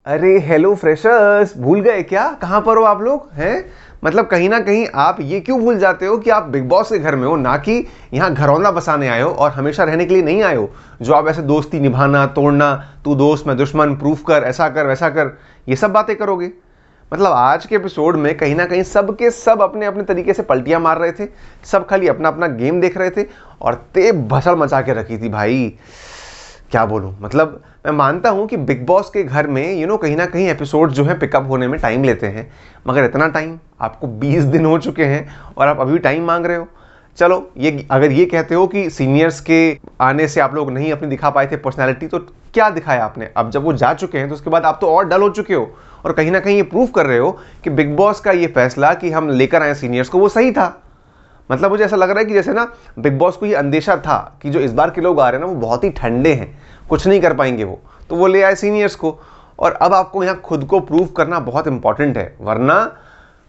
अरे hello freshers, भूल गए क्या? कहाँ पर हो आप लोग हैं? मतलब कहीं ना कहीं आप ये क्यों भूल जाते हो कि आप बिग बॉस के घर में हो, ना कि यहाँ घरौंदा बसाने आए हो और हमेशा रहने के लिए नहीं आए हो। जो आप ऐसे दोस्ती निभाना तोड़ना, तू दोस्त मैं दुश्मन, प्रूफ कर, ऐसा कर वैसा कर, ये सब बातें करोगे। मतलब आज के एपिसोड में कहीं ना कहीं सब के सब अपने अपने तरीके से पलटियां मार रहे थे। सब खाली अपना अपना गेम देख रहे थे और ते भसड़ मचा के रखी थी भाई। क्या बोलूं, मतलब मैं मानता हूं कि बिग बॉस के घर में कहीं ना कहीं एपिसोड जो है पिकअप होने में टाइम लेते हैं, मगर इतना टाइम आपको 20 दिन हो चुके हैं और आप अभी टाइम मांग रहे हो। चलो, ये अगर ये कहते हो कि सीनियर्स के आने से आप लोग नहीं अपनी दिखा पाए थे पर्सनैलिटी, तो क्या दिखाया आपने? अब जब वो जा चुके हैं तो उसके बाद आप तो और डल हो चुके हो और कहीं ना कहीं ये प्रूव कर रहे हो कि बिग बॉस का ये फैसला कि हम लेकर आए सीनियर्स को वो सही था। मतलब मुझे ऐसा लग रहा है कि जैसे ना बिग बॉस को ये अंदेशा था कि जो इस बार के लोग आ रहे हैं ना वो बहुत ही ठंडे हैं, कुछ नहीं कर पाएंगे वो, तो वो ले आए सीनियर्स को। और अब आपको यहाँ खुद को प्रूव करना बहुत इंपॉर्टेंट है, वरना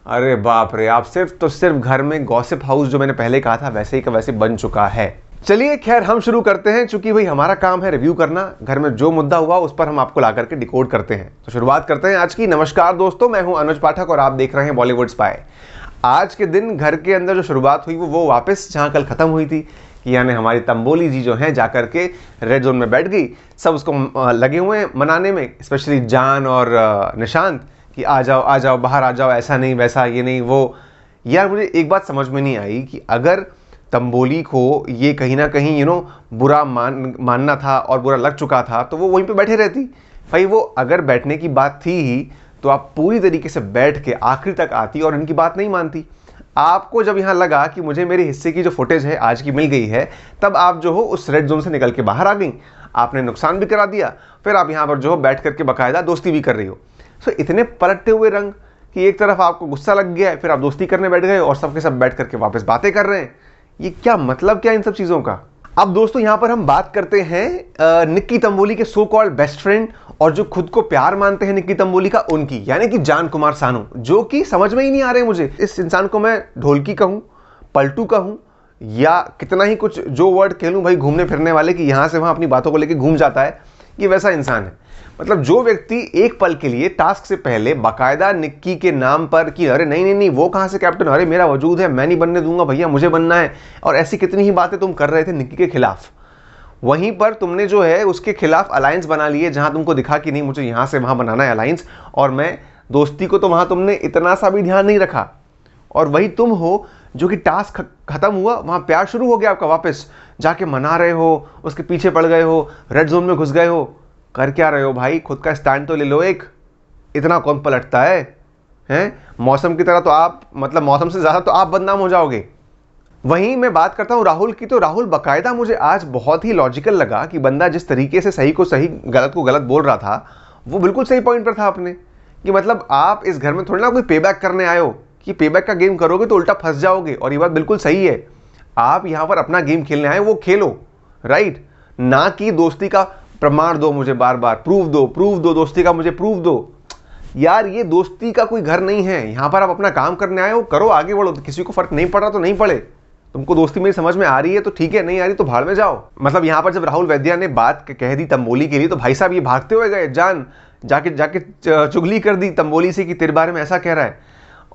अरे बाप रे, आप सिर्फ तो सिर्फ घर में गॉसिप हाउस जो मैंने पहले कहा था वैसे ही का वैसे बन चुका है। चलिए खैर, हम शुरू करते हैं, चूंकि भाई हमारा काम है रिव्यू करना। घर में जो मुद्दा हुआ उस पर हम आपको ला करके डिकोड करते हैं। तो शुरुआत करते हैं आज की। नमस्कार दोस्तों, मैं हूं अनुज पाठक और आप देख रहे हैं बॉलीवुड स्पाई। आज के दिन घर के अंदर जो शुरुआत हुई वो वापस जहां कल खत्म हुई थी, कि यानी हमारी तंबोली जी जो है जाकर के रेड जोन में बैठ गई। सब उसको लगे हुए हैं मनाने में, स्पेशली जान और निशांत, कि आ जाओ बाहर आ जाओ, ऐसा नहीं वैसा ये नहीं वो। यार मुझे एक बात समझ में नहीं आई कि अगर तंबोली को ये कहीं ना कहीं बुरा मानना था और बुरा लग चुका था तो वो वहीं पे बैठे रहती। भाई वो अगर बैठने की बात थी ही तो आप पूरी तरीके से बैठ के आखिर तक आती और इनकी बात नहीं मानती। आपको जब यहाँ लगा कि मुझे मेरे हिस्से की जो फुटेज है आज की मिल गई है, तब आप जो हो उस रेड जोन से निकल के बाहर आ गई। आपने नुकसान भी करा दिया, फिर आप यहाँ पर जो हो बैठ करके बकायदा दोस्ती भी कर रही हो। सो इतने पलटते हुए रंग कि एक तरफ आपको गुस्सा लग गया है, फिर आप दोस्ती करने बैठ गए और सबके सब बैठ करके वापस बातें कर रहे हैं। ये क्या मतलब, क्या इन सब चीज़ों का? अब दोस्तों यहाँ पर हम बात करते हैं निक्की तंबोली के सो कॉल्ड बेस्ट फ्रेंड और जो खुद को प्यार मानते हैं निक्की तंबोली का, उनकी, यानी कि जान कुमार सानू, जो कि समझ में ही नहीं आ रहे मुझे। इस इंसान को मैं ढोलकी कहूँ, पलटू कहूँ, या कितना ही कुछ जो वर्ड कह लूँ भाई, घूमने फिरने वाले, कि यहाँ से वहाँ अपनी बातों को लेकर घूम जाता है, ये वैसा इंसान है। मतलब जो व्यक्ति एक पल के लिए टास्क से पहले बाकायदा निक्की के नाम पर कि अरे नहीं नहीं नहीं वो कहाँ से कैप्टन, अरे मेरा वजूद है, मैं नहीं बनने दूंगा भैया, मुझे बनना है, और ऐसी कितनी ही बातें तुम कर रहे थे निक्की के खिलाफ। वहीं पर तुमने जो है उसके खिलाफ अलायंस बना लिए, जहां तुमको दिखा कि नहीं मुझे यहां से वहां बनाना है अलायंस, और मैं दोस्ती को तो वहां तुमने इतना सा भी ध्यान नहीं रखा। और वही तुम हो जो कि टास्क खत्म हुआ वहां प्यार शुरू हो गया आपका, वापस जाके मना रहे हो, उसके पीछे पड़ गए हो, रेड जोन में घुस गए हो। कर क्या रहे हो भाई? खुद का स्टैंड तो ले लो एक। इतना कौन पलटता है हैं? मौसम की तरह तो आप, मतलब मौसम से ज्यादा तो आप बदनाम हो जाओगे। वहीं मैं बात करता हूं राहुल की, तो राहुल बकायदा मुझे आज बहुत ही लॉजिकल लगा कि बंदा जिस तरीके से सही को सही गलत को गलत बोल रहा था वो बिल्कुल सही पॉइंट पर था अपने। कि मतलब आप इस घर में थोड़ी ना कोई पेबैक करने आए हो, कि पेबैक का गेम करोगे तो उल्टा फंस जाओगे, और ये बात बिल्कुल सही है। आप यहां पर अपना गेम खेलने आए, वो खेलो, राइट, ना कि दोस्ती का प्रमाण दो मुझे, बार बार प्रूफ दो दोस्ती का, मुझे प्रूफ दो। यार ये दोस्ती का कोई घर नहीं है, यहां पर आप अपना काम करने आए हो, करो, आगे बढ़ो, तो किसी को फर्क नहीं पड़ रहा तो नहीं पड़े। तुमको दोस्ती मेरी समझ में आ रही है तो ठीक है, नहीं आ रही तो भाड़ में जाओ। मतलब यहां पर जब राहुल वैद्या ने बात कह दी तंबोली के लिए, तो भाई साहब ये भागते हुए गए, जान जाके जाके चुगली कर दी तंबोली से कि तेरे बारे में ऐसा कह रहा है।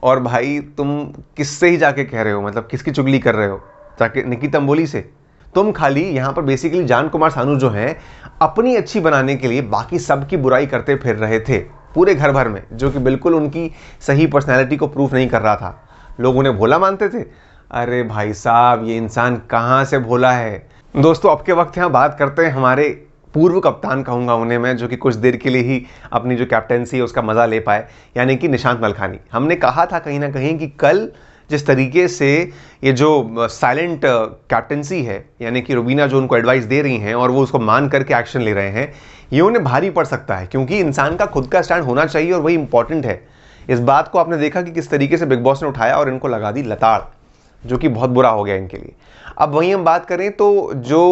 और भाई तुम किससे ही जाके कह रहे हो, मतलब किसकी चुगली कर रहे हो? जाके निक्की तंबोली से। तुम खाली यहां पर बेसिकली जान कुमार सानू जो है अपनी अच्छी बनाने के लिए बाकी सबकी बुराई करते फिर रहे थे पूरे घर भर में, जो कि बिल्कुल उनकी सही पर्सनैलिटी को प्रूफ नहीं कर रहा था। लोग उन्हें भोला मानते थे। अरे भाई साहब, ये इंसान कहां से भोला है? दोस्तों अब के वक्त यहां बात करते हैं हमारे पूर्व कप्तान कहूंगा उन्हें मैं, जो कि कुछ देर के लिए ही अपनी जो कैप्टेंसी है उसका मजा ले पाए, यानी कि निशांत मलखानी। हमने कहा था कहीं ना कहीं कि कल जिस तरीके से ये जो साइलेंट कैप्टेंसी है, यानी कि रुबीना जो उनको एडवाइस दे रही हैं और वो उसको मान करके एक्शन ले रहे हैं, ये उन्हें भारी पड़ सकता है, क्योंकि इंसान का खुद का स्टैंड होना चाहिए और वही इंपॉर्टेंट है। इस बात को आपने देखा कि किस तरीके से बिग बॉस ने उठाया और इनको लगा दी लताड़, जो कि बहुत बुरा हो गया इनके लिए। अब वहीं हम बात करें तो जो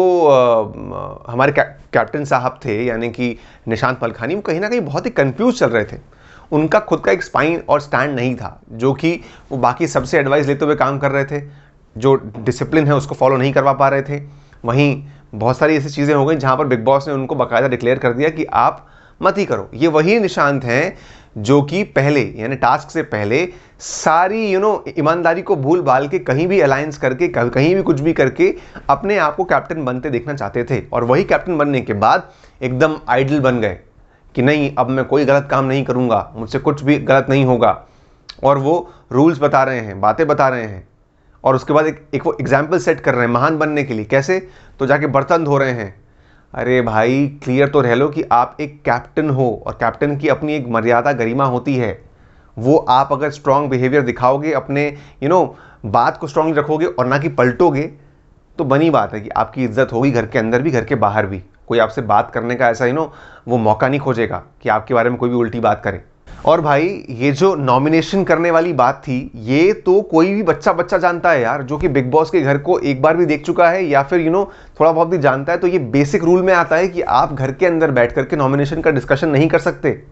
हमारे कैप्टन साहब थे, यानी कि निशांत मलखानी, वो कहीं ना कहीं बहुत ही कंफ्यूज चल रहे थे। उनका खुद का एक स्पाइन और स्टैंड नहीं था, जो कि वो बाकी सबसे एडवाइस लेते हुए काम कर रहे थे। जो डिसिप्लिन है उसको फॉलो नहीं करवा पा रहे थे। वहीं बहुत सारी ऐसी चीज़ें हो गई जहाँ पर बिग बॉस ने उनको बाकायदा डिक्लेयर कर दिया कि आप मत ही करो। ये वही निशांत हैं जो कि पहले यानी टास्क से पहले सारी ईमानदारी को भूल भाल के कहीं भी अलायंस करके कहीं भी कुछ भी करके अपने आप को कैप्टन बनते देखना चाहते थे, और वही कैप्टन बनने के बाद एकदम आइडल बन गए कि नहीं अब मैं कोई गलत काम नहीं करूंगा, मुझसे कुछ भी गलत नहीं होगा। और वो रूल्स बता रहे हैं, बातें बता रहे हैं, और उसके बाद एक वो एग्जाम्पल सेट कर रहे हैं महान बनने के लिए। कैसे? तो जाके बर्तन धो रहे हैं। अरे भाई क्लियर तो रह लो कि आप एक कैप्टन हो, और कैप्टन की अपनी एक मर्यादा गरिमा होती है। वो आप अगर स्ट्रांग बिहेवियर दिखाओगे, अपने बात को स्ट्रांगली रखोगे और ना कि पलटोगे, तो बनी बात है कि आपकी इज्जत होगी घर के अंदर भी घर के बाहर भी। कोई आपसे बात करने का ऐसा वो मौका नहीं खोजेगा कि आपके बारे में कोई भी उल्टी बात करे। और भाई ये जो नॉमिनेशन करने वाली बात थी, ये तो कोई भी बच्चा जानता है यार, जो कि बिग बॉस के घर को एक बार भी देख चुका है या फिर थोड़ा बहुत भी जानता है। तो ये बेसिक रूल में आता है कि आप घर के अंदर बैठ करके नॉमिनेशन का डिस्कशन नहीं कर सकते।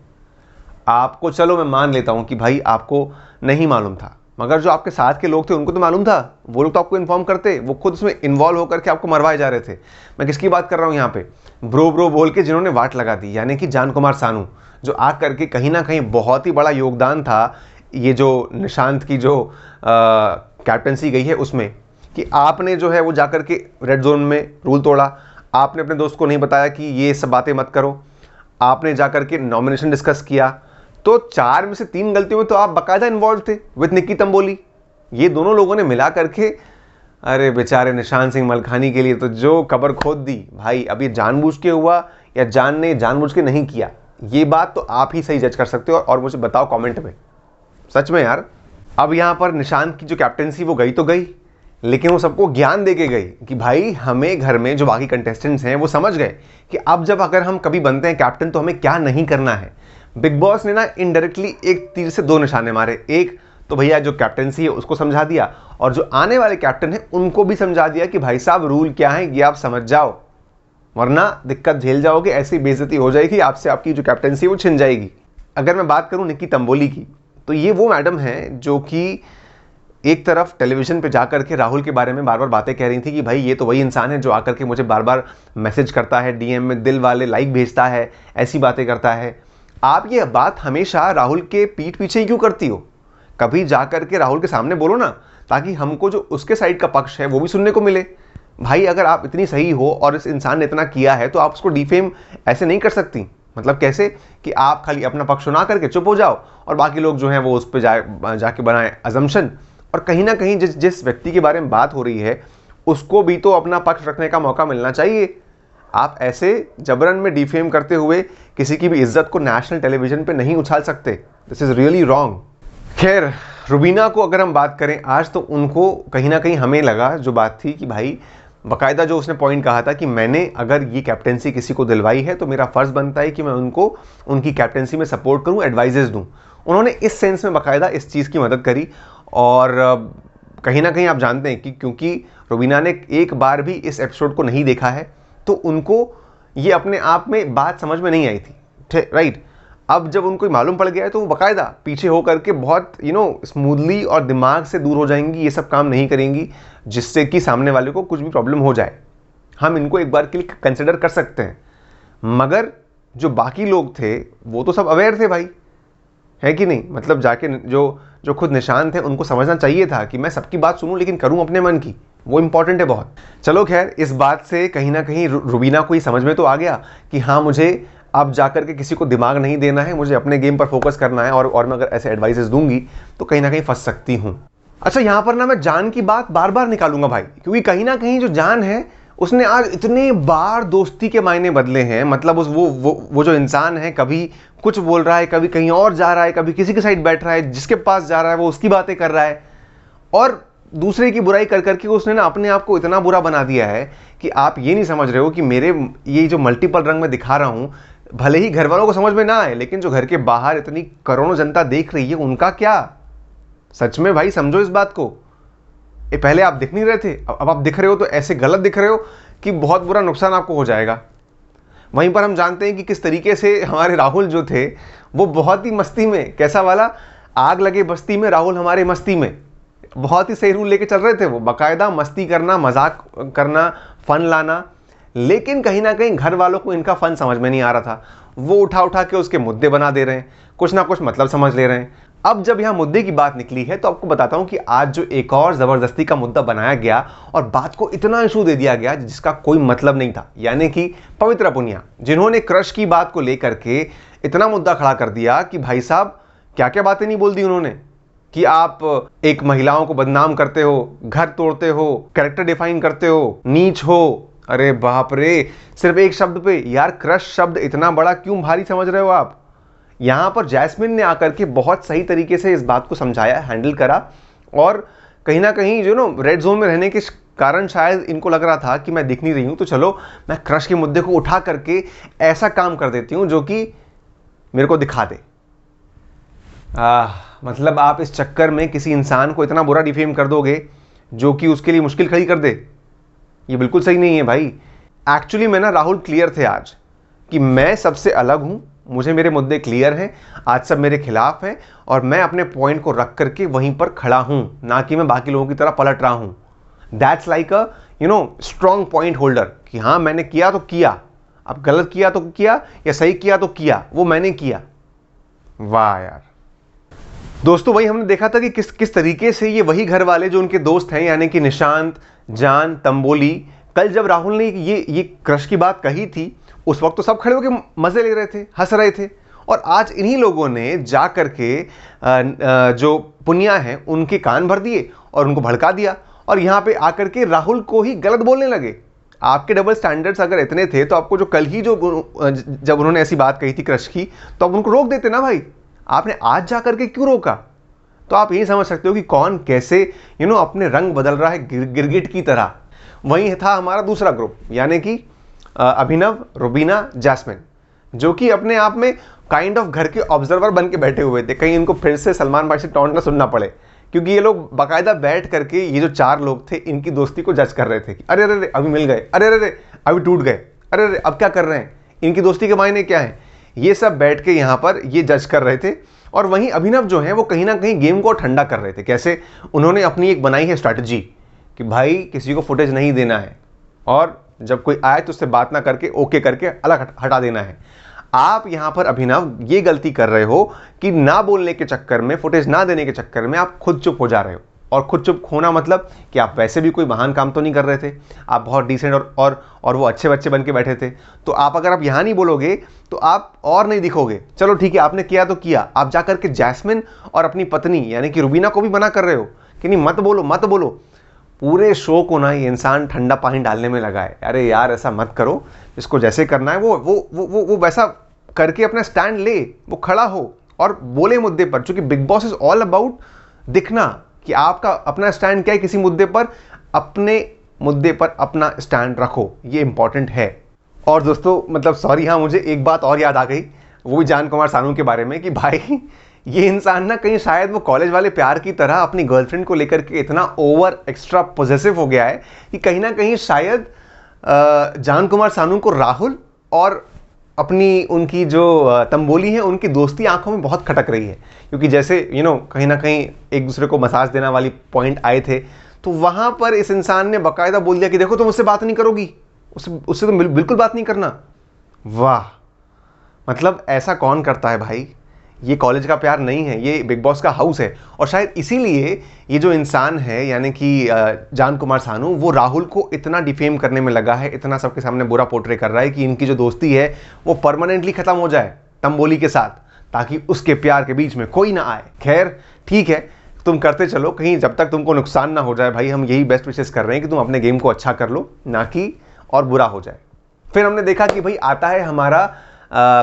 आपको चलो मैं मान लेता हूं कि भाई आपको नहीं मालूम था, मगर जो आपके साथ के लोग थे उनको तो मालूम था। वो लोग तो आपको इन्फॉर्म करते, वो खुद उसमें इन्वॉल्व होकर के आपको मरवाए जा रहे थे। मैं किसकी बात कर रहा हूं यहाँ पे? ब्रो बोल के जिन्होंने वाट लगा दी, यानी कि जान कुमार सानू, जो आ करके कहीं ना कहीं बहुत ही बड़ा योगदान था ये जो निशांत की जो कैप्टनसी गई है उसमें, कि आपने जो है वो जाकर के रेड जोन में रूल तोड़ा। आपने अपने दोस्त को नहीं बताया कि ये सब बातें मत करो। आपने जाकर के नॉमिनेशन डिस्कस किया। तो 4 में से 3 गलतियों में तो आप बाकायदा इन्वॉल्व थे विद निक्की तंबोली। ये दोनों लोगों ने मिला करके, अरे बेचारे निशांत सिंह मलखानी के लिए तो जो कब्र खोद दी भाई। अब ये जानबूझ के हुआ या जानबूझ के नहीं किया, ये बात तो आप ही सही जज कर सकते हो, और मुझे बताओ कमेंट में। सच में यार, अब यहाँ पर निशांत की जो कैप्टनसी वो गई तो गई, लेकिन वो सबको ज्ञान दे के गई कि भाई हमें घर में जो बाकी कंटेस्टेंट्स हैं वो समझ गए कि अब जब अगर हम कभी बनते हैं कैप्टन तो हमें क्या नहीं करना है। बिग बॉस ने ना इनडायरेक्टली एक तीर से 2 निशाने मारे। एक तो भैया जो कैप्टनसी है उसको समझा दिया, और जो आने वाले कैप्टन है उनको भी समझा दिया कि भाई साहब रूल क्या है ये आप समझ जाओ, वरना दिक्कत झेल जाओगे, ऐसी बेइज्जती हो जाएगी आपसे, आपकी जो कैप्टनसी है वो छिन जाएगी। अगर मैं बात करूं निक्की तंबोली की, तो ये वो मैडम है जो कि एक तरफ टेलीविजन पे जाकर के राहुल के बारे में बार बार बातें कह रही थी कि भाई ये तो वही इंसान है जो आकर के मुझे बार बार मैसेज करता है, डीएम में दिल वाले लाइक भेजता है, ऐसी बातें करता है। आप ये बात हमेशा राहुल के पीठ पीछे ही क्यों करती हो? कभी जाकर के राहुल के सामने बोलो ना, ताकि हमको जो उसके साइड का पक्ष है वो भी सुनने को मिले। भाई अगर आप इतनी सही हो और इस इंसान ने इतना किया है तो आप उसको डिफेम ऐसे नहीं कर सकती। मतलब कैसे कि आप खाली अपना पक्ष सुना करके चुप हो जाओ और बाकी लोग जो हैं वो उस पर जाके बनाए अजम्पशन। और कहीं ना कहीं जिस व्यक्ति के बारे में बात हो रही है उसको भी तो अपना पक्ष रखने का मौका मिलना चाहिए। आप ऐसे जबरन में डिफेम करते हुए किसी की भी इज्जत को नेशनल टेलीविजन पे नहीं उछाल सकते। This is really wrong. खैर, रुबीना को अगर हम बात करें आज, तो उनको कहीं ना कहीं हमें लगा जो बात थी कि भाई बाकायदा जो उसने पॉइंट कहा था कि मैंने अगर ये कैप्टेंसी किसी को दिलवाई है तो मेरा फर्ज बनता है कि मैं उनको उनकी कैप्टेंसी में सपोर्ट करूं, एडवाइजेस दूं। उन्होंने इस सेंस में बाकायदा इस चीज़ की मदद करी। और कहीं ना कहीं आप जानते हैं कि क्योंकि रुबीना ने एक बार भी इस एपिसोड को नहीं देखा है तो उनको ये अपने आप में बात समझ में नहीं आई थी, राइट। अब जब उनको मालूम पड़ गया है तो वो बाकायदा पीछे हो करके बहुत स्मूथली और दिमाग से दूर हो जाएंगी, ये सब काम नहीं करेंगी जिससे कि सामने वाले को कुछ भी प्रॉब्लम हो जाए। हम इनको एक बार के लिए कंसिडर कर सकते हैं, मगर जो बाकी लोग थे वो तो सब अवेयर थे भाई, है कि नहीं? मतलब जाके जो खुद निशान थे उनको समझना चाहिए था कि मैं सबकी बात सुनूं लेकिन करूं अपने मन की, वो इंपॉर्टेंट है बहुत। चलो खैर, इस बात से कहीं ना कहीं रुबीना को ही समझ में तो आ गया कि हाँ मुझे अब जाकर के किसी को दिमाग नहीं देना है, मुझे अपने गेम पर फोकस करना है, और मैं अगर ऐसे एडवाइसेस दूंगी तो कहीं ना कहीं फंस सकती हूँ। अच्छा, यहाँ पर ना मैं जान की बात बार बार निकालूंगा भाई, क्योंकि कहीं ना कहीं जो जान है उसने आज इतने बार दोस्ती के मायने बदले हैं। मतलब वो जो इंसान है कभी कुछ बोल रहा है, कभी कहीं और जा रहा है, कभी किसी के साइड बैठ रहा है, जिसके पास जा रहा है वो उसकी बातें कर रहा है, और दूसरे की बुराई कर करके उसने ना अपने आप को इतना बुरा बना दिया है कि आप ये नहीं समझ रहे हो कि मेरे ये जो मल्टीपल रंग में दिखा रहा हूं, भले ही घर वालों को समझ में ना आए, लेकिन जो घर के बाहर इतनी करोड़ों जनता देख रही है उनका क्या? सच में भाई समझो इस बात को। ये पहले आप दिख नहीं रहे थे, अब आप दिख रहे हो तो ऐसे गलत दिख रहे हो कि बहुत बुरा नुकसान आपको हो जाएगा। वहीं पर हम जानते हैं कि किस तरीके से हमारे राहुल जो थे वो बहुत ही मस्ती में, कैसा वाला, आग लगे बस्ती में राहुल हमारे मस्ती में, बहुत ही सही रूल लेके चल रहे थे वो, बाकायदा मस्ती करना, मजाक करना, फन लाना। लेकिन कहीं ना कहीं घर वालों को इनका फन समझ में नहीं आ रहा था। वो उठा उठा के उसके मुद्दे बना दे रहे हैं, कुछ ना कुछ मतलब समझ ले रहे हैं। अब जब यहां मुद्दे की बात निकली है तो आपको बताता हूं कि आज जो एक और जबरदस्ती का मुद्दा बनाया गया और बात को इतना इशू दे दिया गया जिसका कोई मतलब नहीं था, यानी कि पवित्रा पुनिया, जिन्होंने क्रश की बात को लेकर के इतना मुद्दा खड़ा कर दिया कि भाई साहब क्या क्या बातें नहीं बोल दी उन्होंने, कि आप एक महिलाओं को बदनाम करते हो, घर तोड़ते हो, कैरेक्टर डिफाइन करते हो, नीच हो। अरे बाप रे, सिर्फ एक शब्द पे यार, क्रश शब्द इतना बड़ा क्यों भारी समझ रहे हो आप? यहां पर जैस्मिन ने आकर के बहुत सही तरीके से इस बात को समझाया, हैंडल करा, और कहीं ना कहीं जो नो रेड जोन में रहने के कारण शायद इनको लग रहा था कि मैं दिख नहीं रही हूं, तो चलो मैं क्रश के मुद्दे को उठा करके ऐसा काम कर देती हूं जो कि मेरे को दिखा दे। मतलब आप इस चक्कर में किसी इंसान को इतना बुरा डिफेम कर दोगे जो कि उसके लिए मुश्किल खड़ी कर दे, ये बिल्कुल सही नहीं है भाई। एक्चुअली मैं ना राहुल क्लियर थे आज कि मैं सबसे अलग हूं, मुझे मेरे मुद्दे क्लियर हैं, आज सब मेरे खिलाफ हैं और मैं अपने पॉइंट को रख करके वहीं पर खड़ा हूं, ना कि मैं बाकी लोगों की तरह पलट रहा हूं। That's like a strong point holder कि हाँ मैंने किया तो किया, अब गलत किया तो किया या सही किया तो किया, वो मैंने किया। वाह यार दोस्तों, वही हमने देखा था कि किस तरीके से ये वही घर वाले जो उनके दोस्त हैं, यानी कि निशांत, जान, तंबोली, कल जब राहुल ने ये क्रश की बात कही थी उस वक्त तो सब खड़े होकर मजे ले रहे थे, हंस रहे थे, और आज इन्हीं लोगों ने जा करके जो पुनिया है उनके कान भर दिए और उनको भड़का दिया और यहां पे आकर के राहुल को ही गलत बोलने लगे। आपके डबल स्टैंडर्ड्स अगर इतने थे तो आपको जो कल ही जब उन्होंने ऐसी बात कही थी क्रश की, तो आप उनको रोक देते ना भाई, आपने आज जा करके क्यों रोका? तो आप यही समझ सकते हो कि कौन कैसे अपने रंग बदल रहा है गिरगिट की तरह। वहीं था हमारा दूसरा ग्रुप, यानी कि अभिनव, रुबीना, जैस्मिन, जो कि अपने आप में काइंड ऑफ घर के ऑब्जर्वर बन के बैठे हुए थे, कहीं इनको फिर से सलमान भाई से टॉन्ट ना सुनना पड़े, क्योंकि ये लोग बाकायदा बैठ करके ये जो चार लोग थे इनकी दोस्ती को जज कर रहे थे कि अरे अरे अभी मिल गए, अरे अरे अभी टूट गए, अरे अरे अब क्या कर रहे हैं, इनकी दोस्ती के मायने क्या है, ये सब बैठ के यहाँ पर ये जज कर रहे थे। और वहीं अभिनव जो है वो कहीं ना कहीं गेम को ठंडा कर रहे थे। कैसे? उन्होंने अपनी एक बनाई है स्ट्रैटेजी कि भाई किसी को फुटेज नहीं देना है और जब कोई आए तो उससे बात ना करके ओके करके अलग हटा देना है। आप यहां पर अभिनव ये गलती कर रहे हो कि ना बोलने के चक्कर में, फुटेज ना देने के चक्कर में आप खुद चुप हो जा रहे हो। और खुद चुप होना मतलब कि आप वैसे भी कोई महान काम तो नहीं कर रहे थे, आप बहुत डिसेंट और वो अच्छे बच्चे बन के बैठे थे। तो अगर आप यहां नहीं बोलोगे तो आप और नहीं दिखोगे। चलो ठीक है, आपने किया तो किया, आप जाकर के जैस्मिन और अपनी पत्नी यानी कि रुबीना को भी मना कर रहे हो कि नहीं मत बोलो मत बोलो। पूरे शो को ना ये इंसान ठंडा पानी डालने में लगा है। अरे यार ऐसा मत करो, इसको जैसे करना है वो वैसा करके अपना स्टैंड ले, वो खड़ा हो और बोले मुद्दे पर, क्योंकि big boss is all about दिखना कि आपका अपना स्टैंड क्या है किसी मुद्दे पर। अपने मुद्दे पर अपना स्टैंड रखो, ये इंपॉर्टेंट है। और दोस्तों मतलब सॉरी, हाँ मुझे एक बात और याद आ गई, वो भी जान कुमार सानू के बारे में, कि भाई ये इंसान ना कहीं शायद वो कॉलेज वाले प्यार की तरह अपनी गर्लफ्रेंड को लेकर के इतना ओवर एक्स्ट्रा पॉजेसिव हो गया है कि कहीं ना कहीं शायद जान कुमार सानू को राहुल और अपनी उनकी जो तंबोली है उनकी दोस्ती आंखों में बहुत खटक रही है। क्योंकि जैसे कहीं ना कहीं एक दूसरे को मसाज देना वाली पॉइंट आए थे, तो वहां पर इस इंसान ने बाकायदा बोल दिया कि देखो तुम उससे बात नहीं करोगी, उससे तो बिल्कुल बात नहीं करना। वाह, मतलब ऐसा कौन करता है भाई? ये कॉलेज का प्यार नहीं है, ये बिग बॉस का हाउस है। और शायद इसीलिए ये जो इंसान है यानी कि जान कुमार सानू, वो राहुल को इतना डिफेम करने में लगा है, इतना सबके सामने बुरा पोर्ट्रे कर रहा है कि इनकी जो दोस्ती है वो परमानेंटली खत्म हो जाए तंबोली के साथ, ताकि उसके प्यार के बीच में कोई ना आए। खैर ठीक है, तुम करते चलो, कहीं जब तक तुमको नुकसान ना हो जाए भाई। हम यही बेस्ट विशेष कर रहे हैं कि तुम अपने गेम को अच्छा कर लो, ना कि और बुरा हो जाए। फिर हमने देखा कि भाई आता है हमारा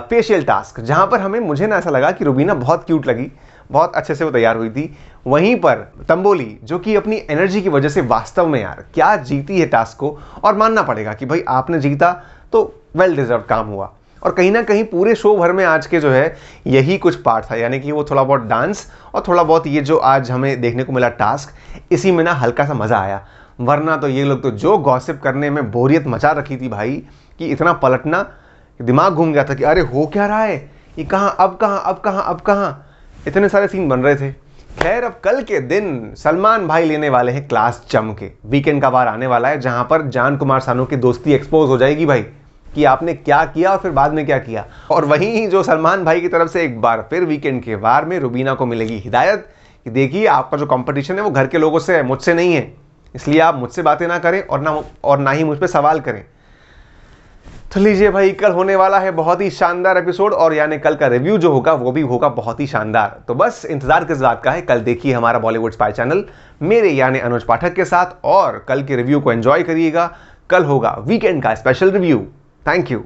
फेशियल टास्क, जहां पर मुझे ना ऐसा लगा कि रुबीना बहुत क्यूट लगी, बहुत अच्छे से वो तैयार हुई थी। वहीं पर तंबोली जो कि अपनी एनर्जी की वजह से वास्तव में यार क्या जीती है टास्क को, और मानना पड़ेगा कि भाई आपने जीता तो वेल डिजर्व काम हुआ। और कहीं ना कहीं पूरे शो भर में आज के जो है यही कुछ पार्ट था, यानी कि वो थोड़ा बहुत डांस और थोड़ा बहुत ये जो आज हमें देखने को मिला टास्क, इसी में ना हल्का सा मजा आया। वरना तो ये लोग तो जो गॉसिप करने में बोरियत मचा रखी थी भाई, कि इतना पलटना दिमाग घूम गया था कि अरे हो क्या रहा है, ये कहां अब कहां अब कहां अब कहां, इतने सारे सीन बन रहे थे। खैर अब कल के दिन सलमान भाई लेने वाले हैं क्लास जम के। वीकेंड का बार आने वाला है जहां पर जान कुमार सानू की दोस्ती एक्सपोज हो जाएगी भाई, कि आपने क्या किया और फिर बाद में क्या किया। और वहीं जो सलमान भाई की तरफ से एक बार फिर वीकेंड के वार में रुबीना को मिलेगी हिदायत कि देखिए आपका जो कंपटीशन है वो घर के लोगों से है, मुझसे नहीं है, इसलिए आप मुझसे बातें ना करें और ना ही मुझ पर सवाल करें। तो लीजिए भाई, कल होने वाला है बहुत ही शानदार एपिसोड, और यानी कल का रिव्यू जो होगा वो भी होगा बहुत ही शानदार। तो बस इंतजार किस बात का है, कल देखिए हमारा बॉलीवुड स्पाई चैनल मेरे यानी अनुज पाठक के साथ, और कल के रिव्यू को एंजॉय करिएगा। कल होगा वीकेंड का स्पेशल रिव्यू। Thank you.